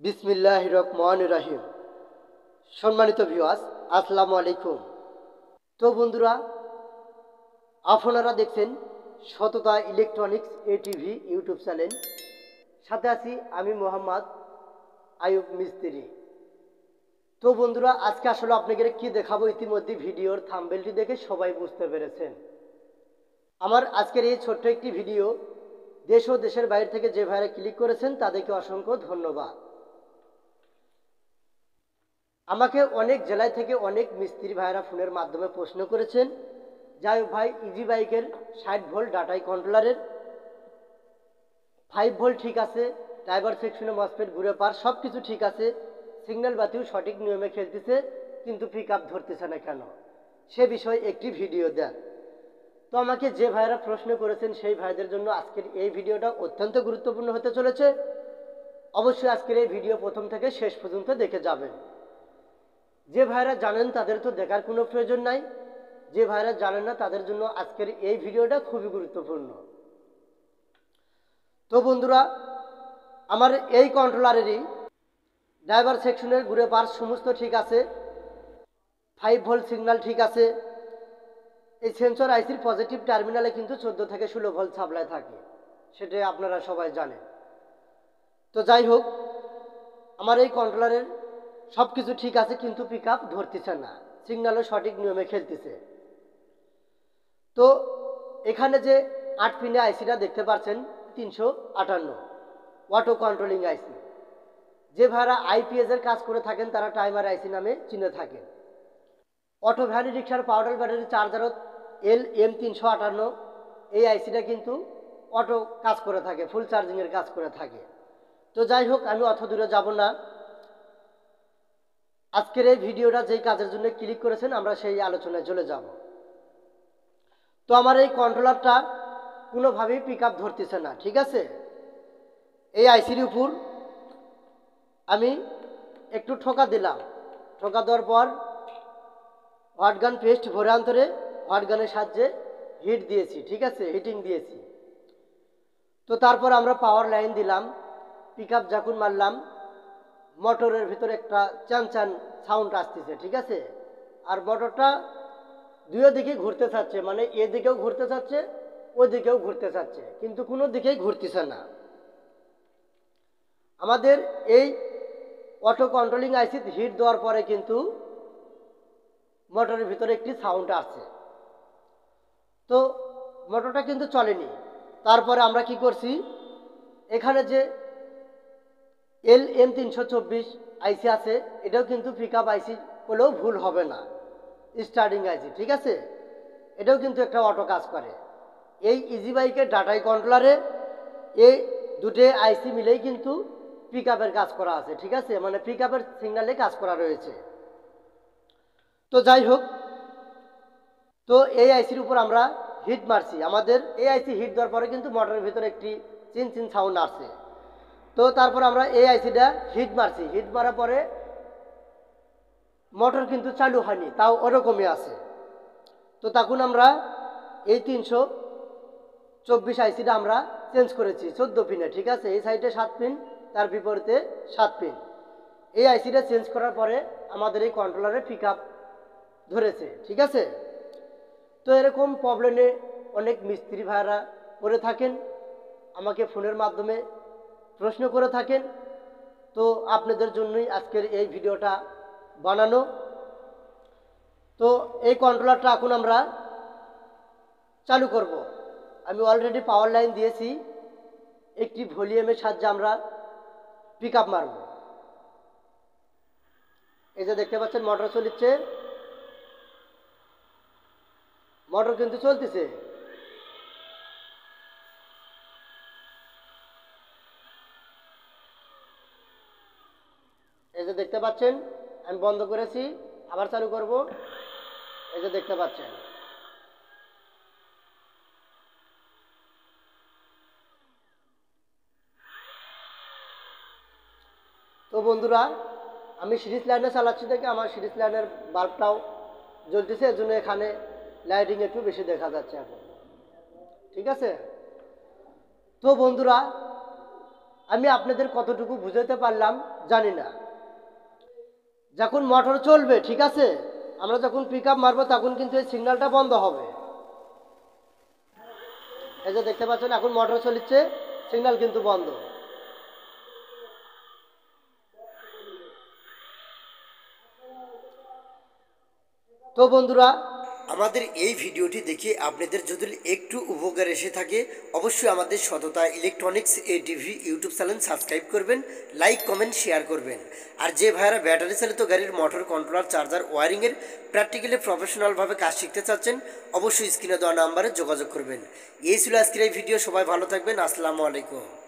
বিসমিল্লাহির রহমানির রহিম। সম্মানিত ভিউয়ার্স, আসসালামু আলাইকুম। তো বন্ধুরা, আপনারা দেখছেন সততা ইলেকট্রনিক্স এটিভি ইউটিউব চ্যানেল। সাথে আছি আমি মোহাম্মদ আয়ুব মিস্ত্রি। তো বন্ধুরা, আজকে আসলে আপনাদের কি দেখাবো, ইতিমধ্যে ভিডিওর থাম্বনেলটি দেখে সবাই বুঝতে পেরেছেন। আমার আজকের এই ছোট্ট একটি ভিডিও দেশ ও দেশের বাইরে থেকে যে ভাইরা ক্লিক করেছেন তাদেরকে অসংখ্য ধন্যবাদ। আমাকে অনেক জেলায় থেকে অনেক মিস্ত্রি ভাইরা ফোনের মাধ্যমে প্রশ্ন করেছেন, যাই হোক ভাই, ইজি বাইকের 60 ভোল্ট ডাটাই কন্ট্রোলারের 5 ভোল্ট ঠিক আছে, ড্রাইভার সেকশনে মসফেট ঘুরে পার সব কিছু ঠিক আছে, সিগন্যাল বাতিও সঠিক নিয়মে খেলতেছে, কিন্তু পিক আপ ধরতেছে না কেন, সে বিষয়ে একটি ভিডিও দেন। তো আমাকে যে ভাইরা প্রশ্ন করেছেন সেই ভাইদের জন্য আজকের এই ভিডিওটা অত্যন্ত গুরুত্বপূর্ণ হতে চলেছে। অবশ্যই আজকের এই ভিডিও প্রথম থেকে শেষ পর্যন্ত দেখে যাবেন। যে ভাইরা জানেন তাদের তো দেখার কোনো প্রয়োজন নাই, যে ভাইরা জানেন না তাদের জন্য আজকের এই ভিডিওটা খুবই গুরুত্বপূর্ণ। তো বন্ধুরা, আমার এই কন্ট্রোলারেরই ড্রাইভার সেকশনের ঘুরে পার সমস্ত ঠিক আছে, 5 ভোল্ট সিগন্যাল ঠিক আছে। এই সেন্সর আইসির পজিটিভ টার্মিনালে কিন্তু 14 থেকে 16 ভোল্ট সাপ্লাই থাকে, সেটা আপনারা সবাই জানেন। তো যাই হোক, আমার এই কন্ট্রোলারের সব কিছু ঠিক আছে, কিন্তু পিক আপ ধরতেছে না, সিগন্যালও সঠিক নিয়মে খেলতেছে। তো এখানে যে 8 পিনে আইসিটা দেখতে পাচ্ছেন 358 অটো কন্ট্রোলিং আইসি। যে ভাইরা আইপিএস এর কাজ করে থাকেন তারা টাইমার আইসি নামে চিনে থাকেন। অটো ভ্যানি রিক্সার পাউডার ব্যাটারি চার্জারও LM358 এই আইসিটা কিন্তু অটো কাজ করে থাকে, ফুল চার্জিংয়ের কাজ করে থাকে। তো যাই হোক, আমি অত দূরে যাব না। আজকের এই ভিডিওটা যেই কাজের জন্য ক্লিক করেছেন আমরা সেই আলোচনায় চলে যাব। তো আমার এই কন্ট্রোলারটা কোনোভাবেই পিক আপ ধরতেছে না, ঠিক আছে। এই আইসির উপর আমি একটু ঠোকা দিলাম, ঠোকা দেওয়ার পর হটগান পেস্ট ভরে অন্তরে হটগানের সাহায্যে হিট দিয়েছি, ঠিক আছে, হিটিং দিয়েছি। তো তারপর আমরা পাওয়ার লাইন দিলাম, পিক আপ যখন মারলাম মোটরের ভিতরে একটা চান চান সাউন্ড আসতেছে, ঠিক আছে। আর মোটরটা দুই দিকে ঘুরতে চাচ্ছে, মানে এদিকেও ঘুরতে চাচ্ছে ওই দিকেও ঘুরতে চাচ্ছে, কিন্তু কোনো দিকেই ঘুরতেছে না। আমাদের এই অটো কন্ট্রোলিং আইসি হিট দেওয়ার পরে কিন্তু মোটরের ভিতরে একটি সাউন্ড আসছে, তো মোটরটা কিন্তু চলেনি। তারপরে আমরা কি করছি, এখানে যে LM324 আইসি আছে এটাও কিন্তু পিক আপ আইসি হলেও ভুল হবে না, স্টার্টিং আইসি, ঠিক আছে। এটাও কিন্তু একটা অটো কাজ করে। এই ইজি বাইকের ডাটাই কন্ট্রোলারে এই দুটো আইসি মিলেই কিন্তু পিক আপের কাজ করা আছে, ঠিক আছে, মানে পিক আপের সিগনালে কাজ করা রয়েছে। তো যাই হোক, তো এই আইসির উপর আমরা হিট মারছি। আমাদের এই আইসি হিট দেওয়ার পরে কিন্তু মোটরের ভিতরে একটি চিন চিন সাউন্ড আসছে। তো তারপর আমরা এই আইসিটা হিট মারছি, হিট মারার পরে মোটর কিন্তু চালু হয়নি, তাও ওরকমই আছে। তো তখন আমরা এই 324 আইসিটা আমরা চেঞ্জ করেছি 14 পিনে, ঠিক আছে। এই সাইডে 7 পিন, তার বিপরীতে 7 পিন। এই আইসিটা চেঞ্জ করার পরে আমাদের এই কন্ট্রোলারে পিক আপ ধরেছে, ঠিক আছে। তো এরকম প্রবলেমে অনেক মিস্ত্রি ভাইরা করে থাকেন, আমাকে ফোনের মাধ্যমে প্রশ্ন করে থাকেন। তো আপনাদের জন্যই আজকের এই ভিডিওটা বানানো। তো এই কন্ট্রোলারটা এখন আমরা চালু করব। আমি অলরেডি পাওয়ার লাইন দিয়েছি, একটি ভলিউমের সাহায্যে আমরা পিক আপ মারব। এই যে দেখতে পাচ্ছেন মোটর চলছে, মোটর কিন্তু চলতেছে। এই যে দেখতে পাচ্ছেন আমি বন্ধ করেছি, আবার চালু করব। এই যে দেখতে পাচ্ছেন। তো বন্ধুরা, আমি সিরিজ লাইনে চালাচ্ছি দেখে আমার সিরিজ লাইনের বাল্বটাও জ্বলতেছে, এর জন্য এখানে লাইটিং একটু বেশি দেখা যাচ্ছে এখন, ঠিক আছে। তো বন্ধুরা, আমি আপনাদের কতটুকু বুঝাতে পারলাম জানি না। যখন মোটর চলবে, ঠিক আছে, আমরা যখন পিক আপ মারবো তখন কিন্তু এই সিগন্যালটা বন্ধ হবে। এই যে দেখতে পাচ্ছেন এখন মোটর চলছে, সিগন্যাল কিন্তু বন্ধ। তো বন্ধুরা, আমাদের এই ভিডিওটি দেখে আপনাদের যদি একটু উপকার এসে থাকে অবশ্যই আমাদের সততা electronics ATV YouTube channel subscribe করবেন, লাইক কমেন্ট শেয়ার করবেন। আর যে ভাইয়ারা ব্যাটারি চালিত গাড়ির মোটর কন্ট্রোলার চার্জার ওয়ারিংয়ের প্র্যাকটিক্যালি প্রফেশনালভাবে কাজ শিখতে চাচ্ছেন অবশ্যই স্ক্রিনে দেওয়া নাম্বারে যোগাযোগ করবেন। এই ছিল আজকের এই ভিডিও। সবাই ভালো থাকবেন। আসসালামু আলাইকুম।